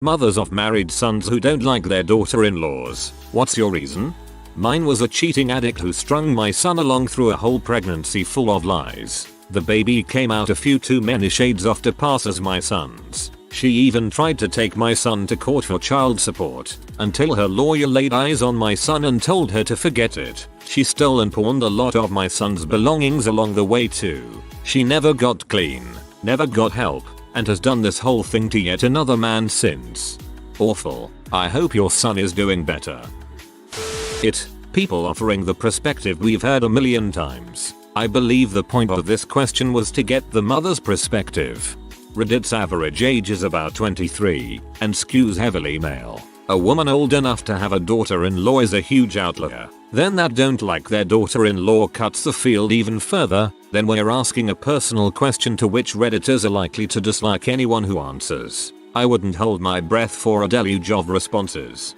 Mothers of married sons who don't like their daughter-in-laws. What's your reason? Mine was a cheating addict who strung my son along through a whole pregnancy full of lies. The baby came out a few too many shades off to pass as my son's. She even tried to take my son to court for child support, until her lawyer laid eyes on my son and told her to forget it. She stole and pawned a lot of my son's belongings along the way too. She never got clean, never got help, and has done this whole thing to yet another man since. Awful. I hope your son is doing better. People offering the perspective we've heard a million times. I believe the point of this question was to get the mother's perspective. Reddit's average age is about 23 and skews heavily male. A woman old enough to have a daughter-in-law is a huge outlier. Then that don't like their daughter-in-law cuts the field even further. Then we're asking a personal question to which Redditors are likely to dislike anyone who answers. I wouldn't hold my breath for a deluge of responses.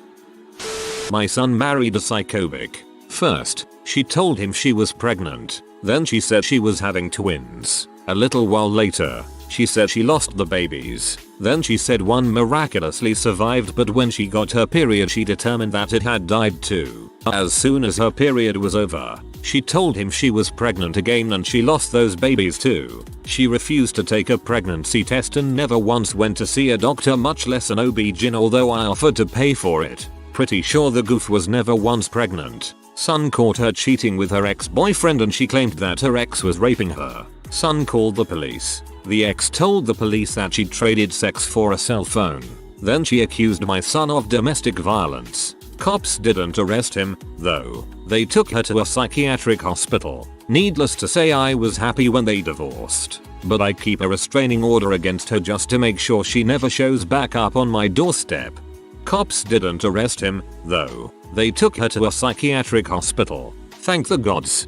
My son married a psychotic. First, she told him she was pregnant. Then she said she was having twins. A little while later, she said she lost the babies. Then she said one miraculously survived, but when she got her period she determined that it had died too. As soon as her period was over, she told him she was pregnant again and she lost those babies too. She refused to take a pregnancy test and never once went to see a doctor, much less an OB-GYN, although I offered to pay for it. Pretty sure the goof was never once pregnant. Son caught her cheating with her ex-boyfriend and she claimed that her ex was raping her. Son called the police. The ex told the police that she traded sex for a cell phone. Then she accused my son of domestic violence. Cops didn't arrest him, though. They took her to a psychiatric hospital. Needless to say, I was happy when they divorced. But I keep a restraining order against her just to make sure she never shows back up on my doorstep. Cops didn't arrest him, though. They took her to a psychiatric hospital. Thank the gods.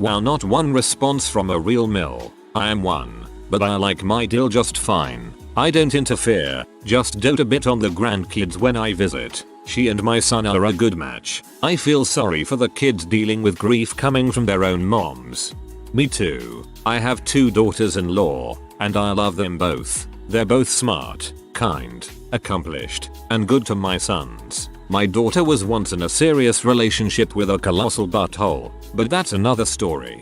Wow, not one response from a real mill. I am one, but I like my dill just fine. I don't interfere, just dote a bit on the grandkids when I visit. She and my son are a good match. I feel sorry for the kids dealing with grief coming from their own moms. Me too. I have 2 daughters-in-law, and I love them both. They're both smart, kind, accomplished, and good to my sons. My daughter was once in a serious relationship with a colossal butthole, but that's another story.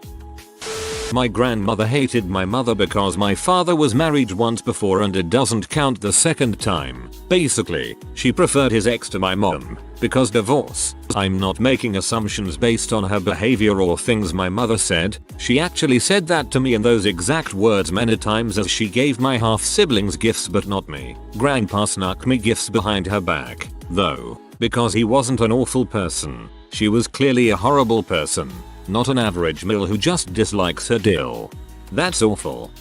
My grandmother hated my mother because my father was married once before and it doesn't count the second time. Basically, she preferred his ex to my mom, because divorce. I'm not making assumptions based on her behavior or things my mother said. She actually said that to me in those exact words many times as she gave my half siblings gifts but not me. Grandpa snuck me gifts behind her back, though, because he wasn't an awful person. She was clearly a horrible person. Not an average mill who just dislikes her dill. That's awful.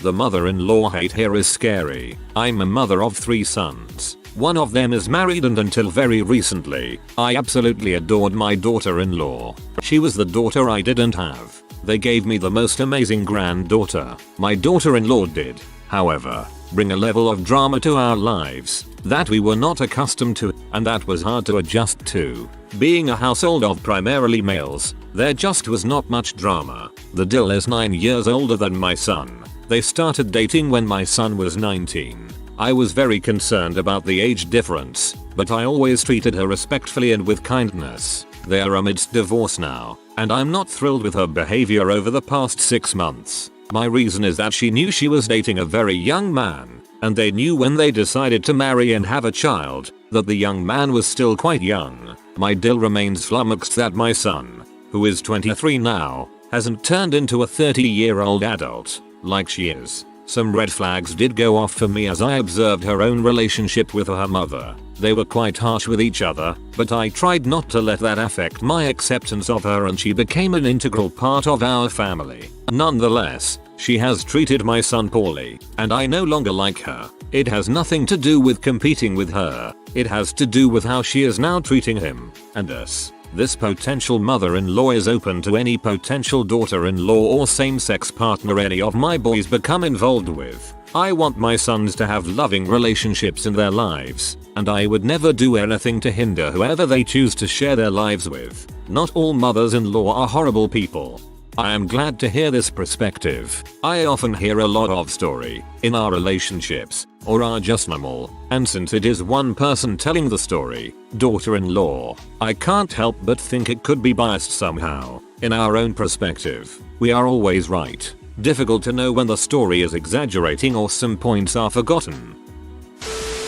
The mother-in-law hate here is scary. I'm a mother of 3 sons. One of them is married and until very recently, I absolutely adored my daughter-in-law. She was the daughter I didn't have. They gave me the most amazing granddaughter. My daughter-in-law did, however, bring a level of drama to our lives that we were not accustomed to, and that was hard to adjust to. Being a household of primarily males, there just was not much drama. The dill is 9 years older than my son. They started dating when my son was 19. I was very concerned about the age difference, but I always treated her respectfully and with kindness. They are amidst divorce now, and I'm not thrilled with her behavior over the past 6 months. My reason is that she knew she was dating a very young man, and they knew when they decided to marry and have a child, that the young man was still quite young. My dill remains flummoxed that my son, who is 23 now, hasn't turned into a 30-year-old adult, like she is. Some red flags did go off for me as I observed her own relationship with her mother. They were quite harsh with each other, but I tried not to let that affect my acceptance of her and she became an integral part of our family. Nonetheless, she has treated my son poorly, and I no longer like her. It has nothing to do with competing with her. It has to do with how she is now treating him and us. This potential mother-in-law is open to any potential daughter-in-law or same-sex partner any of my boys become involved with. I want my sons to have loving relationships in their lives, and I would never do anything to hinder whoever they choose to share their lives with. Not all mothers-in-law are horrible people. I am glad to hear this perspective. I often hear a lot of story in our relationships or are just normal, and since it is one person telling the story, daughter-in-law, I can't help but think it could be biased somehow. In our own perspective, we are always right. Difficult to know when the story is exaggerating or some points are forgotten.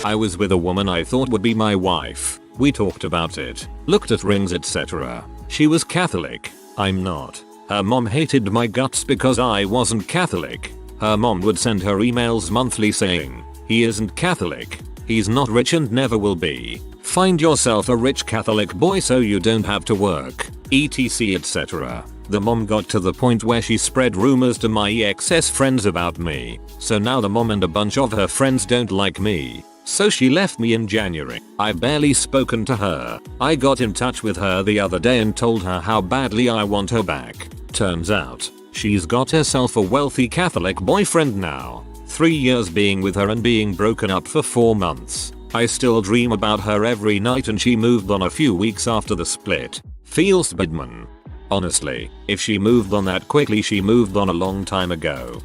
I was with a woman I thought would be my wife. We talked about it, looked at rings, etc. She was Catholic. I'm not. Her mom hated my guts because I wasn't Catholic. Her mom would send her emails monthly saying, "He isn't Catholic. He's not rich and never will be. Find yourself a rich Catholic boy so you don't have to work," etc. etc. The mom got to the point where she spread rumors to my ex's friends about me. So now the mom and a bunch of her friends don't like me. So she left me in January. I've barely spoken to her. I got in touch with her the other day and told her how badly I want her back. Turns out, she's got herself a wealthy Catholic boyfriend now. 3 years being with her and being broken up for 4 months. I still dream about her every night and she moved on a few weeks after the split. Feels bad, man. Honestly, if she moved on that quickly, she moved on a long time ago.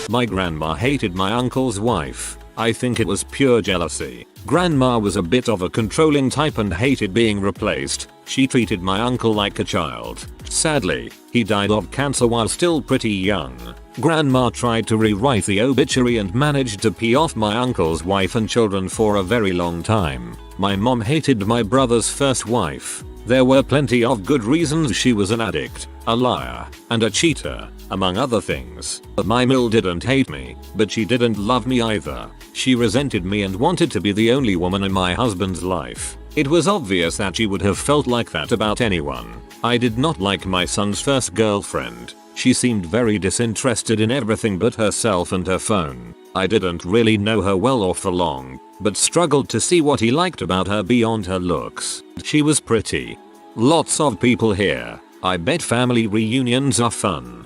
My grandma hated my uncle's wife. I think it was pure jealousy. Grandma was a bit of a controlling type and hated being replaced. She treated my uncle like a child. Sadly, he died of cancer while still pretty young. Grandma tried to rewrite the obituary and managed to pee off my uncle's wife and children for a very long time. My mom hated my brother's first wife. There were plenty of good reasons. She was an addict, a liar, and a cheater, among other things. My mill didn't hate me, but she didn't love me either. She resented me and wanted to be the only woman in my husband's life. It was obvious that she would have felt like that about anyone. I did not like my son's first girlfriend. She seemed very disinterested in everything but herself and her phone. I didn't really know her well or for long, but struggled to see what he liked about her beyond her looks. She was pretty. Lots of people here. I bet family reunions are fun.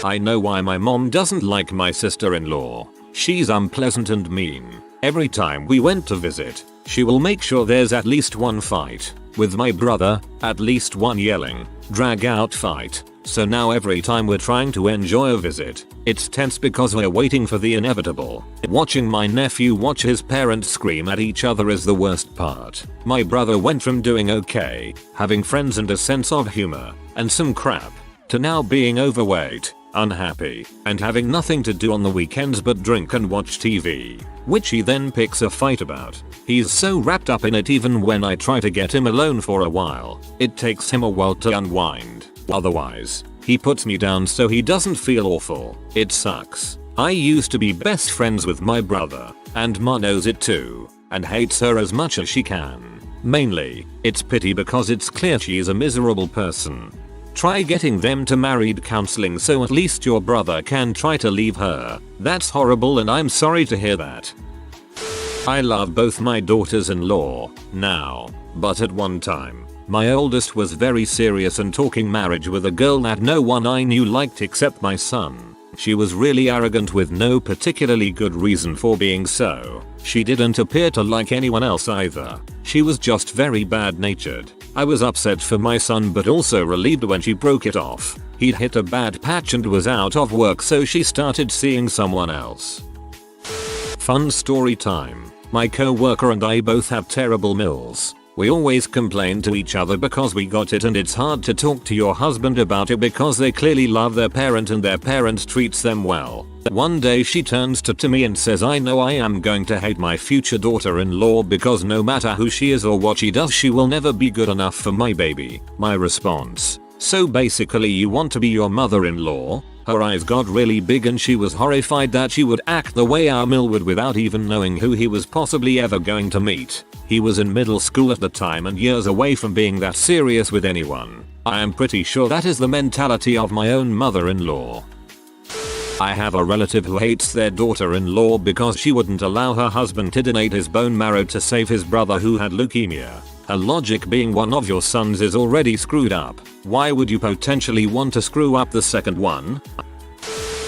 I know why my mom doesn't like my sister-in-law. She's unpleasant and mean. Every time we went to visit, she will make sure there's at least one fight. With my brother, at least one yelling, drag out fight. So now every time we're trying to enjoy a visit, it's tense because we're waiting for the inevitable. Watching my nephew watch his parents scream at each other is the worst part. My brother went from doing okay, having friends and a sense of humor, and some crap, to now being overweight, unhappy, and having nothing to do on the weekends but drink and watch TV, which he then picks a fight about. He's so wrapped up in it even when I try to get him alone for a while, it takes him a while to unwind. Otherwise, he puts me down so he doesn't feel awful. It sucks. I used to be best friends with my brother, and Ma knows it too, and hates her as much as she can. Mainly, it's pity because it's clear she's a miserable person. Try getting them to married counseling so at least your brother can try to leave her. That's horrible and I'm sorry to hear that. I love both my daughters-in-law now, but at one time, my oldest was very serious and talking marriage with a girl that no one I knew liked except my son. She was really arrogant with no particularly good reason for being so. She didn't appear to like anyone else either. She was just very bad-natured. I was upset for my son but also relieved when she broke it off. He'd hit a bad patch and was out of work so she started seeing someone else. Fun story time. My co-worker and I both have terrible mills. We always complain to each other because we got it and it's hard to talk to your husband about it because they clearly love their parent and their parent treats them well. One day she turns to me and says, "I know I am going to hate my future daughter-in-law because no matter who she is or what she does she will never be good enough for my baby." My response: "So basically you want to be your mother-in-law?" Her eyes got really big and she was horrified that she would act the way our mill would without even knowing who he was possibly ever going to meet. He was in middle school at the time and years away from being that serious with anyone. I am pretty sure that is the mentality of my own mother-in-law. I have a relative who hates their daughter-in-law because she wouldn't allow her husband to donate his bone marrow to save his brother who had leukemia. Her logic being one of your sons is already screwed up. Why would you potentially want to screw up the second one?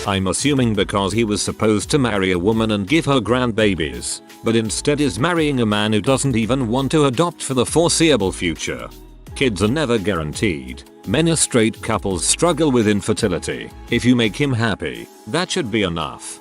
I'm assuming because he was supposed to marry a woman and give her grandbabies, but instead is marrying a man who doesn't even want to adopt for the foreseeable future. Kids are never guaranteed. Many straight couples struggle with infertility. If you make him happy, that should be enough.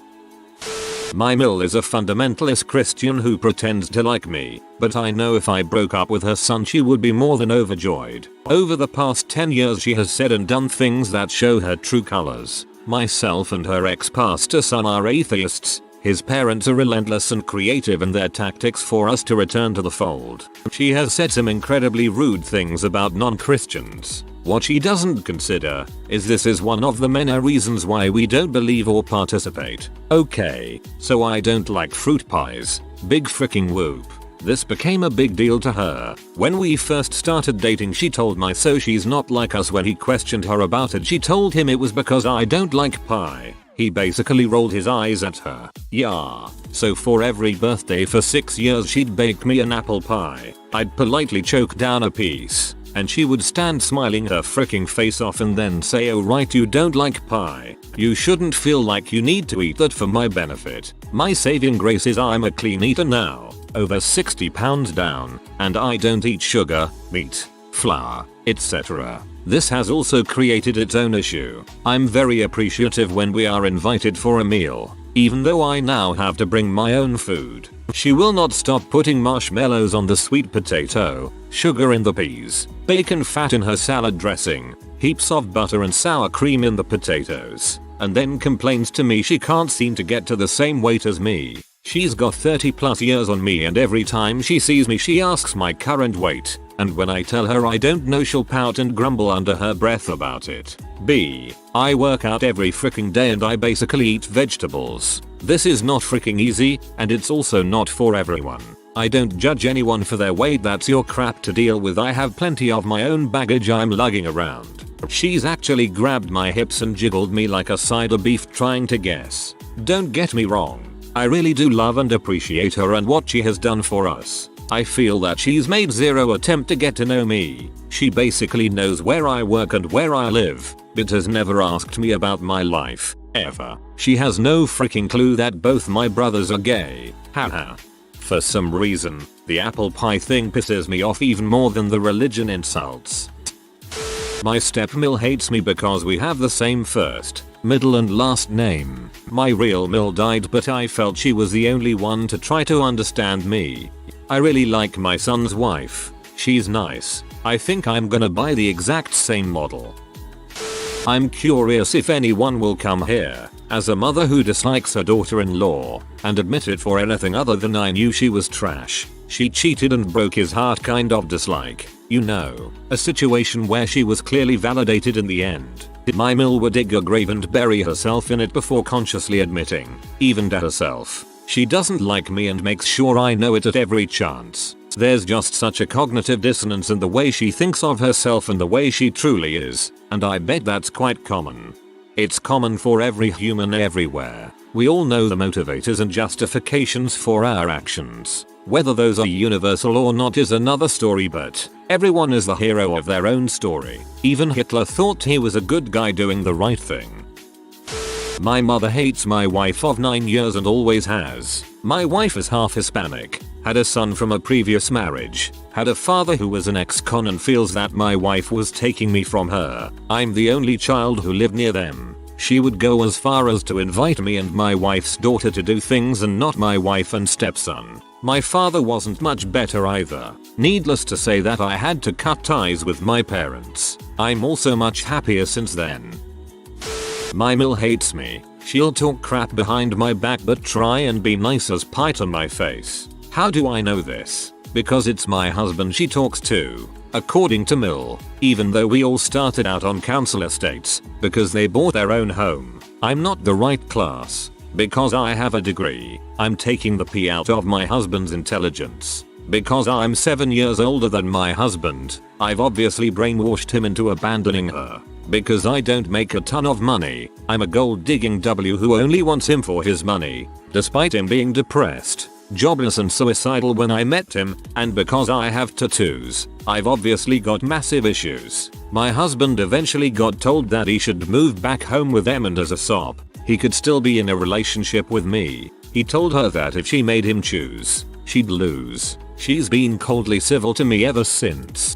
My Mill is a fundamentalist Christian who pretends to like me, but I know if I broke up with her son she would be more than overjoyed. Over the past 10 years she has said and done things that show her true colors. Myself and her ex-pastor son are atheists. His parents are relentless and creative in their tactics for us to return to the fold. She has said some incredibly rude things about non-Christians. What she doesn't consider is this is one of the many reasons why we don't believe or participate. Okay, so I don't like fruit pies. Big freaking whoop. This became a big deal to her. When we first started dating she told my so she's not like us. When he questioned her about it she told him it was because I don't like pie. He basically rolled his eyes at her. Yeah. So for every birthday for 6 years she'd bake me an apple pie. I'd politely choke down a piece, and she would stand smiling her freaking face off and then say, oh right, you don't like pie. You shouldn't feel like you need to eat that for my benefit. My saving grace is I'm a clean eater now, over 60 pounds down, and I don't eat sugar, meat, flour, etc. This has also created its own issue. I'm very appreciative when we are invited for a meal, even though I now have to bring my own food. She will not stop putting marshmallows on the sweet potato, sugar in the peas, bacon fat in her salad dressing, heaps of butter and sour cream in the potatoes, and then complains to me she can't seem to get to the same weight as me. She's got 30 plus years on me and every time she sees me she asks my current weight, and when I tell her I don't know she'll pout and grumble under her breath about it. B. I work out every freaking day and I basically eat vegetables. This is not freaking easy, and it's also not for everyone. I don't judge anyone for their weight, that's your crap to deal with. I have plenty of my own baggage I'm lugging around. She's actually grabbed my hips and jiggled me like a side of beef trying to guess. Don't get me wrong. I really do love and appreciate her and what she has done for us. I feel that she's made zero attempt to get to know me. She basically knows where I work and where I live, but has never asked me about my life, ever. She has no freaking clue that both my brothers are gay. Haha. For some reason, the apple pie thing pisses me off even more than the religion insults. My stepmill hates me because we have the same first, middle and last name. My real mill died but I felt she was the only one to try to understand me. I really like my son's wife. She's nice. I think I'm gonna buy the exact same model. I'm curious if anyone will come here, as a mother who dislikes her daughter-in-law, and admit it for anything other than I knew she was trash. She cheated and broke his heart kind of dislike. You know, a situation where she was clearly validated in the end. My mill would dig a grave and bury herself in it before consciously admitting, even to herself, she doesn't like me and makes sure I know it at every chance. There's just such a cognitive dissonance in the way she thinks of herself and the way she truly is, and I bet that's quite common. It's common for every human everywhere. We all know the motivators and justifications for our actions. Whether those are universal or not is another story, but everyone is the hero of their own story. Even Hitler thought he was a good guy doing the right thing. My mother hates my wife of 9 years and always has. My wife is half Hispanic, had a son from a previous marriage, had a father who was an ex-con and feels that my wife was taking me from her. I'm the only child who lived near them. She would go as far as to invite me and my wife's daughter to do things and not my wife and stepson. My father wasn't much better either. Needless to say that I had to cut ties with my parents. I'm also much happier since then. My mill hates me. She'll talk crap behind my back but try and be nice as pie to my face. How do I know this? Because it's my husband she talks to. According to Mill, even though we all started out on council estates, because they bought their own home, I'm not the right class. Because I have a degree, I'm taking the pee out of my husband's intelligence. Because I'm 7 years older than my husband, I've obviously brainwashed him into abandoning her. Because I don't make a ton of money, I'm a gold-digging W who only wants him for his money, despite him being depressed, jobless and suicidal when I met him, and because I have tattoos, I've obviously got massive issues. My husband eventually got told that he should move back home with them, and as a sop, he could still be in a relationship with me. He told her that if she made him choose, she'd lose. She's been coldly civil to me ever since.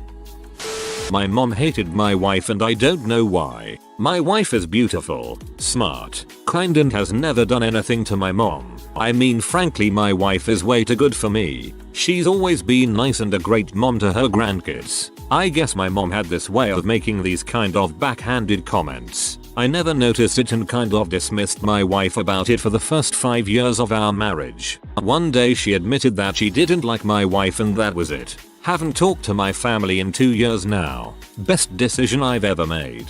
My mom hated my wife and I don't know why. My wife is beautiful, smart, kind and has never done anything to my mom. I mean frankly my wife is way too good for me. She's always been nice and a great mom to her grandkids. I guess my mom had this way of making these kind of backhanded comments. I never noticed it and kind of dismissed my wife about it for the first 5 years of our marriage. One day she admitted that she didn't like my wife and that was it. Haven't talked to my family in 2 years now. Best decision I've ever made.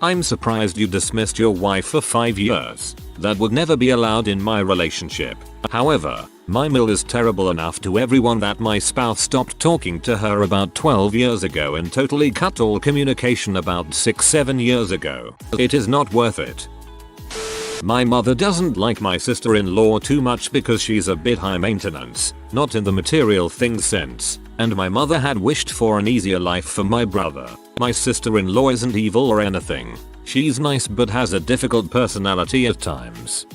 I'm surprised you dismissed your wife for 5 years. That would never be allowed in my relationship. However, my mill is terrible enough to everyone that my spouse stopped talking to her about 12 years ago and totally cut all communication about 6-7 years ago. It is not worth it. My mother doesn't like my sister-in-law too much because she's a bit high maintenance, not in the material things sense, and my mother had wished for an easier life for my brother. My sister-in-law isn't evil or anything. She's nice but has a difficult personality at times.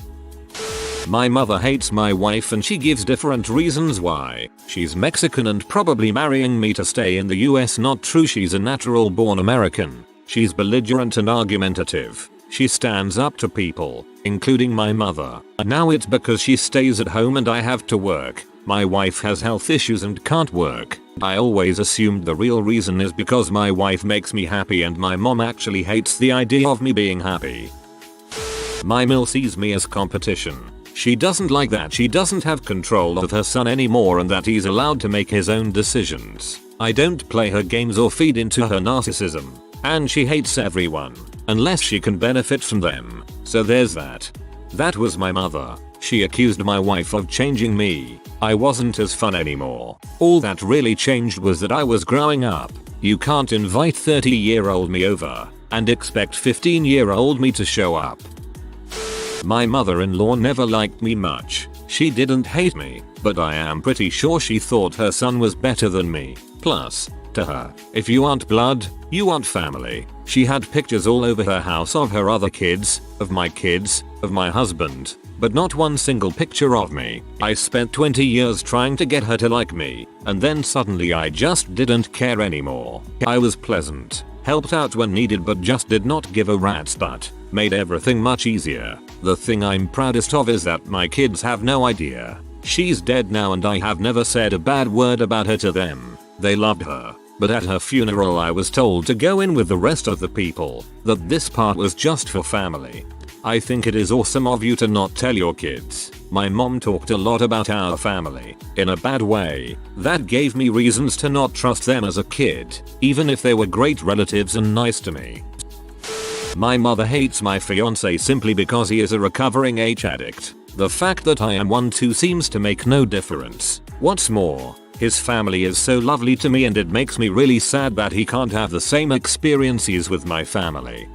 My mother hates my wife and she gives different reasons why. She's Mexican and probably marrying me to stay in the US. Not true, she's a natural born American. She's belligerent and argumentative. She stands up to people, including my mother. Now it's because she stays at home and I have to work. My wife has health issues and can't work. I always assumed the real reason is because my wife makes me happy and my mom actually hates the idea of me being happy. My mill sees me as competition. She doesn't like that she doesn't have control of her son anymore and that he's allowed to make his own decisions. I don't play her games or feed into her narcissism. And she hates everyone, unless she can benefit from them. So there's that. That was my mother. She accused my wife of changing me. I wasn't as fun anymore. All that really changed was that I was growing up. You can't invite 30-year-old me over and expect 15-year-old me to show up. My mother-in-law never liked me much. She didn't hate me, but I am pretty sure she thought her son was better than me. Plus, to her, if you want blood, you want family. She had pictures all over her house of her other kids, of my husband, but not one single picture of me. I spent 20 years trying to get her to like me, and then suddenly I just didn't care anymore. I was pleasant, helped out when needed but just did not give a rat's butt. Made everything much easier. The thing I'm proudest of is that my kids have no idea. She's dead now and I have never said a bad word about her to them. They loved her. But at her funeral I was told to go in with the rest of the people, that this part was just for family. I think it is awesome of you to not tell your kids. My mom talked a lot about our family, in a bad way. That gave me reasons to not trust them as a kid, even if they were great relatives and nice to me. My mother hates my fiance simply because he is a recovering H addict. The fact that I am one too seems to make no difference. What's more, his family is so lovely to me and it makes me really sad that he can't have the same experiences with my family.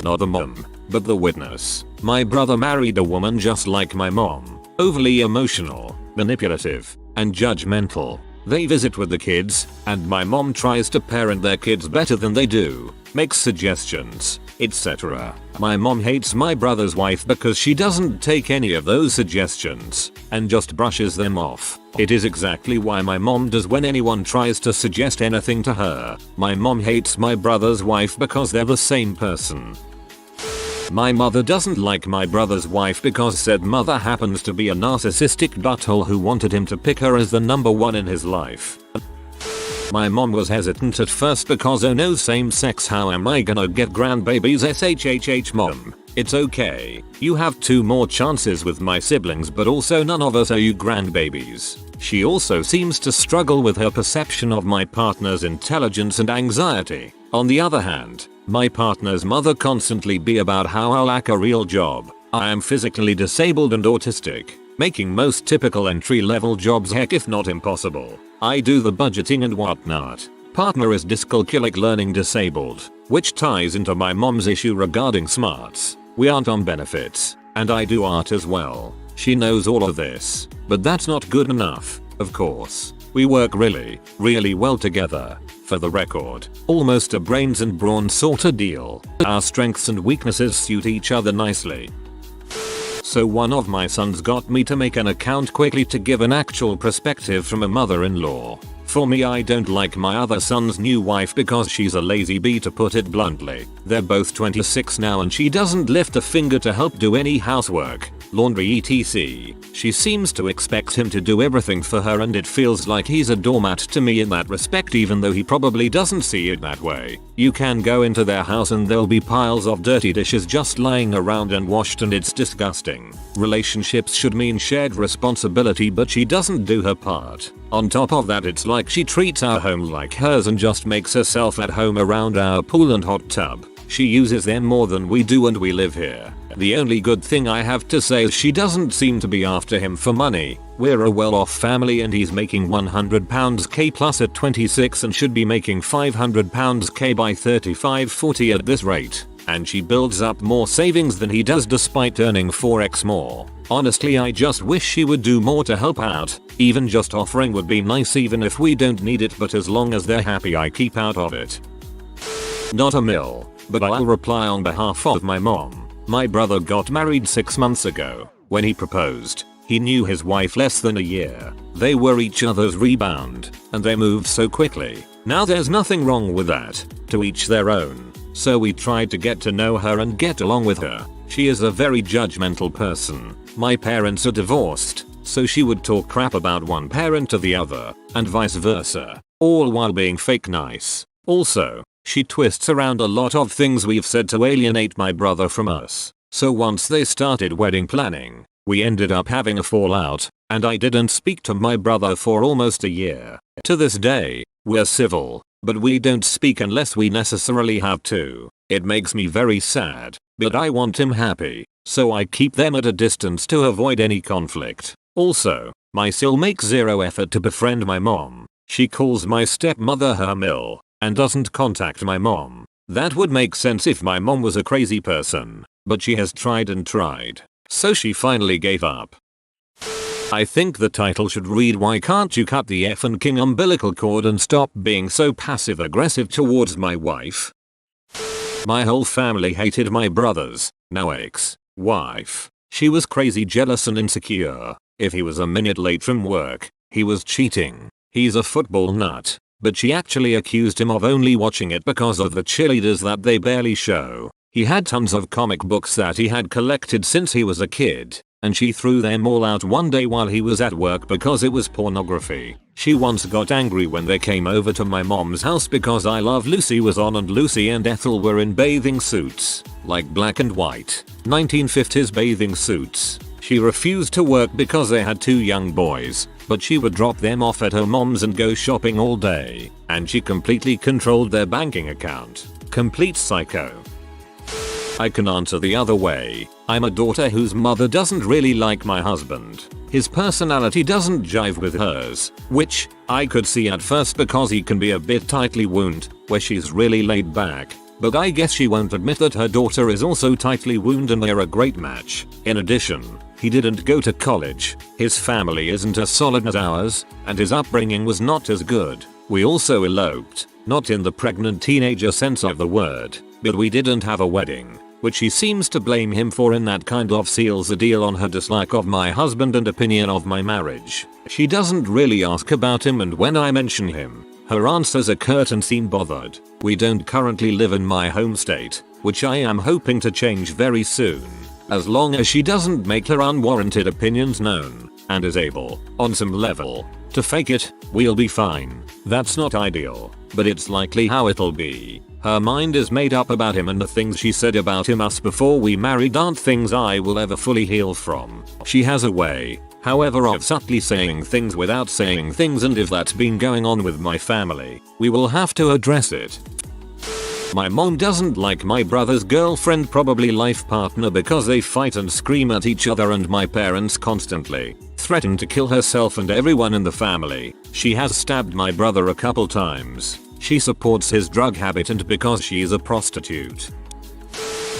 Not the mom, but the witness. My brother married a woman just like my mom. Overly emotional, manipulative, and judgmental. They visit with the kids, and my mom tries to parent their kids better than they do, makes suggestions, etc. My mom hates my brother's wife because she doesn't take any of those suggestions, and just brushes them off. It is exactly why my mom does when anyone tries to suggest anything to her. My mom hates my brother's wife because they're the same person. My mother doesn't like my brother's wife because said mother happens to be a narcissistic butthole who wanted him to pick her as the number one in his life. My mom was hesitant at first because oh no, same sex, how am I gonna get grandbabies? SHHH mom. It's okay. You have 2 more chances with my siblings but also none of us are you grandbabies. She also seems to struggle with her perception of my partner's intelligence and anxiety. On the other hand, my partner's mother constantly be about how I lack a real job. I am physically disabled and autistic, making most typical entry-level jobs heck if not impossible. I do the budgeting and whatnot. Partner is dyscalculic learning disabled, which ties into my mom's issue regarding smarts. We aren't on benefits, and I do art as well. She knows all of this, but that's not good enough, of course. We work really, really well together. For the record, almost a brains and brawn sorta deal. Our strengths and weaknesses suit each other nicely. So one of my sons got me to make an account quickly to give an actual perspective from a mother-in-law. For me, I don't like my other son's new wife because she's a lazy bee, to put it bluntly. They're both 26 now and she doesn't lift a finger to help do any housework, laundry etc. She seems to expect him to do everything for her and it feels like he's a doormat to me in that respect, even though he probably doesn't see it that way. You can go into their house and there'll be piles of dirty dishes just lying around unwashed and it's disgusting. Relationships should mean shared responsibility, but she doesn't do her part. On top of that, it's like she treats our home like hers and just makes herself at home around our pool and hot tub. She uses them more than we do and we live here. The only good thing I have to say is she doesn't seem to be after him for money. We're a well-off family and he's making £100k plus at 26 and should be making £500k by 35-40 at this rate. And she builds up more savings than he does despite earning 4x more. Honestly, I just wish she would do more to help out. Even just offering would be nice, even if we don't need it, but as long as they're happy I keep out of it. Not a mill, but I'll reply on behalf of my mom. My brother got married 6 months ago. When he proposed, he knew his wife less than a year. They were each other's rebound, and they moved so quickly. Now there's nothing wrong with that. To each their own. So we tried to get to know her and get along with her. She is a very judgmental person. My parents are divorced, so she would talk crap about one parent to the other, and vice versa, all while being fake nice. Also, she twists around a lot of things we've said to alienate my brother from us. So once they started wedding planning, we ended up having a fallout, and I didn't speak to my brother for almost a year. To this day, we're civil, but we don't speak unless we necessarily have to. It makes me very sad, but I want him happy, so I keep them at a distance to avoid any conflict. Also, my sil makes zero effort to befriend my mom. She calls my stepmother her mill, and doesn't contact my mom. That would make sense if my mom was a crazy person, but she has tried and tried, so she finally gave up. I think the title should read "Why can't you cut the effing king umbilical cord and stop being so passive aggressive towards my wife?" My whole family hated my brother's, now ex-wife. She was crazy jealous and insecure. If he was a minute late from work, he was cheating. He's a football nut, but she actually accused him of only watching it because of the cheerleaders that they barely show. He had tons of comic books that he had collected since he was a kid, and she threw them all out one day while he was at work because it was pornography. She once got angry when they came over to my mom's house because I Love Lucy was on and Lucy and Ethel were in bathing suits, like black and white, 1950s bathing suits. She refused to work because they had 2 young boys, but she would drop them off at her mom's and go shopping all day, and she completely controlled their banking account. Complete psycho. I can answer the other way. I'm a daughter whose mother doesn't really like my husband. His personality doesn't jive with hers, which I could see at first because he can be a bit tightly wound, where she's really laid back. But I guess she won't admit that her daughter is also tightly wound and they're a great match. In addition, he didn't go to college, his family isn't as solid as ours, and his upbringing was not as good. We also eloped, not in the pregnant teenager sense of the word, but we didn't have a wedding, which she seems to blame him for, and that kind of seals the deal on her dislike of my husband and opinion of my marriage. She doesn't really ask about him, and when I mention him, her answers are curt and seem bothered. We don't currently live in my home state, which I am hoping to change very soon. As long as she doesn't make her unwarranted opinions known, and is able, on some level, to fake it, we'll be fine. That's not ideal, but it's likely how it'll be. Her mind is made up about him, and the things she said about him us before we married aren't things I will ever fully heal from. She has a way, however, of subtly saying things without saying things, and if that's been going on with my family, we will have to address it. My mom doesn't like my brother's girlfriend, probably life partner, because they fight and scream at each other, and my parents constantly threaten to kill herself and everyone in the family. She has stabbed my brother a couple times. She supports his drug habit, and because she's a prostitute.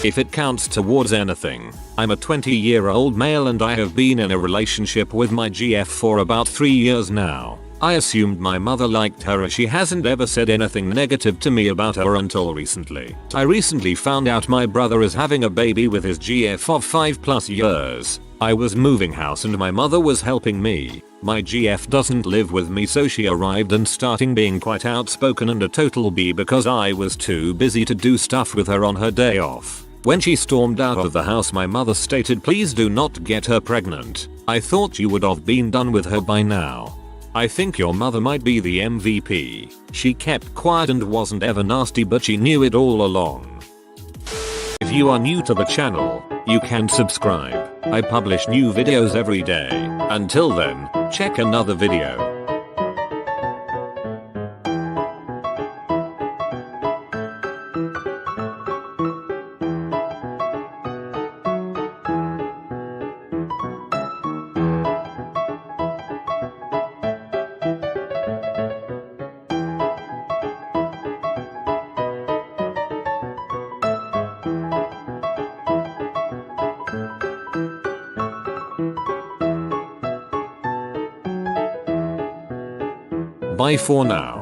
If it counts towards anything, I'm a 20-year-old male and I have been in a relationship with my GF for about 3 years now. I assumed my mother liked her, as she hasn't ever said anything negative to me about her until recently. I recently found out my brother is having a baby with his GF of 5+ years. I was moving house and my mother was helping me. My GF doesn't live with me, so she arrived and starting being quite outspoken and a total B because I was too busy to do stuff with her on her day off. When she stormed out of the house, my mother stated, "Please do not get her pregnant. I thought you would have been done with her by now. I think your mother might be the MVP. She kept quiet and wasn't ever nasty, but she knew it all along." If you are new to the channel, you can subscribe. I publish new videos every day. Until then, check another video. Bye for now.